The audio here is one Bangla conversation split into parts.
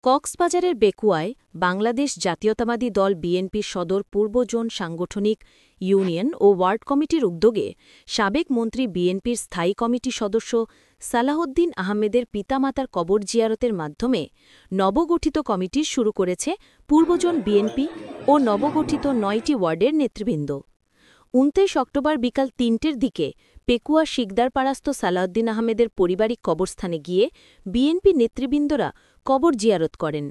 কক্সবাজারের বেকুয়ায় বাংলাদেশ জাতীয়তাবাদী দল বিএনপির সদর পূর্ব জোন সাংগঠনিক ইউনিয়ন ও ওয়ার্ড কমিটির উদ্যোগে সাবেক মন্ত্রী বিএনপির স্থায়ী কমিটি সদস্য সালাহউদ্দিন আহমেদের পিতামাতার কবর জিয়ারতের মাধ্যমে নবগঠিত কমিটি শুরু করেছে পূর্বজোন বিএনপি ও নবগঠিত ৯টি ওয়ার্ডের নেতৃবৃন্দ। ২৯ অক্টোবর বিকাল ৩টের দিকে পেকুয়া শিকদারপাড়াস্থ সালাহউদ্দিন আহমেদের পারিবারিক কবরস্থানে গিয়ে বিএনপি নেতৃবৃন্দরা কবর জিয়ারত করেন।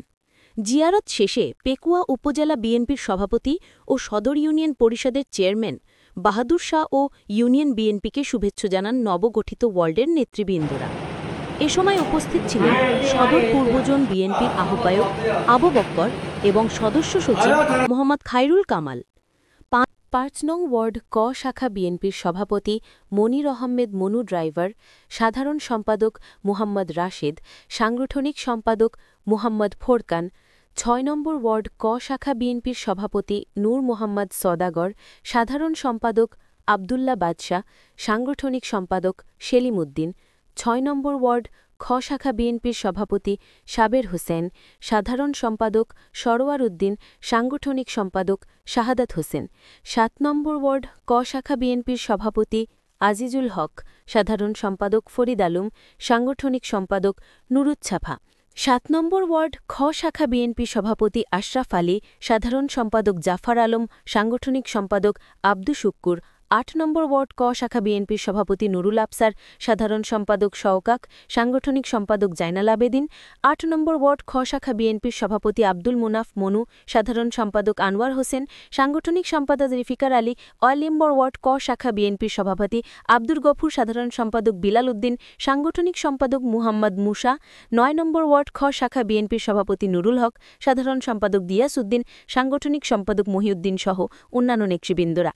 জিয়ারত শেষে পেকুয়া উপজেলা বিএনপির সভাপতি ও সদর ইউনিয়ন পরিষদের চেয়ারম্যান বাহাদুর শাহ ও ইউনিয়ন বিএনপিকে শুভেচ্ছা জানান নবগঠিত ওয়ার্ডের নেতৃবৃন্দরা। এ সময় উপস্থিত ছিলেন সদর পূর্বজোন বিএনপির আহ্বায়ক আবু বক্কর এবং সদস্য সচিব মোহাম্মদ খায়রুল কামাল। ৫ নং ওয়ার্ড ক শাখা বিএনপির সভাপতি মনির আহমেদ মনু ড্রাইভার, সাধারণ সম্পাদক মুহাম্মদ রাশেদ, সাংগঠনিক সম্পাদক মুহাম্মদ ফোরকান, ৬ নম্বর ওয়ার্ড ক শাখা বিএনপির সভাপতি নূর মোহাম্মদ সওদাগর, সাধারণ সম্পাদক আবদুল্লাহ বাদশাহ, সাংগঠনিক সম্পাদক সেলিম উদ্দিন, ৬ নম্বর ওয়ার্ড খ শাখা বিএনপির সভাপতি সাবের হোসেন, সাধারণ সম্পাদক সরোয়ার উদ্দিন, সাংগঠনিক সম্পাদক শাহাদাত হোসেন, ৭ নম্বর ওয়ার্ড ক শাখা বিএনপির সভাপতি আজিজুল হক, সাধারণ সম্পাদক ফরিদ আলম, সাংগঠনিক সম্পাদক নুরুচ্ছাফা, ৭ নম্বর ওয়ার্ড খ শাখা বিএনপির সভাপতি আশরাফ আলী, সাধারণ সম্পাদক জাফর আলম, সাংগঠনিক সম্পাদক আব্দু শুক্কুর, ৮ নম্বর ওয়ার্ড ক শাখা বিএনপির সভাপতি নুরুল আফসার, সাধারণ সম্পাদক শওকাক, সাংগঠনিক সম্পাদক জাইনাল আবেদিন, ৮ নম্বর ওয়ার্ড খ শাখা বিএনপির সভাপতি আব্দুল মুনাফ মনু, সাধারণ সম্পাদক আনোয়ার হোসেন, সাংগঠনিক সম্পাদক রিফিকার আলী, ৯ নম্বর ওয়ার্ড ক শাখা বিএনপির সভাপতি আব্দুর গফুর, সাধারণ সম্পাদক বিলাল উদ্দিন, সাংগঠনিক সম্পাদক মুহাম্মদ মুসা, ৯ নম্বর ওয়ার্ড খ শাখা বিএনপির সভাপতি নুরুল হক, সাধারণ সম্পাদক দিয়াস উদ্দিন, সাংগঠনিক সম্পাদক মহিউদ্দিন সহ অন্যান্য নেতৃবৃন্দরা।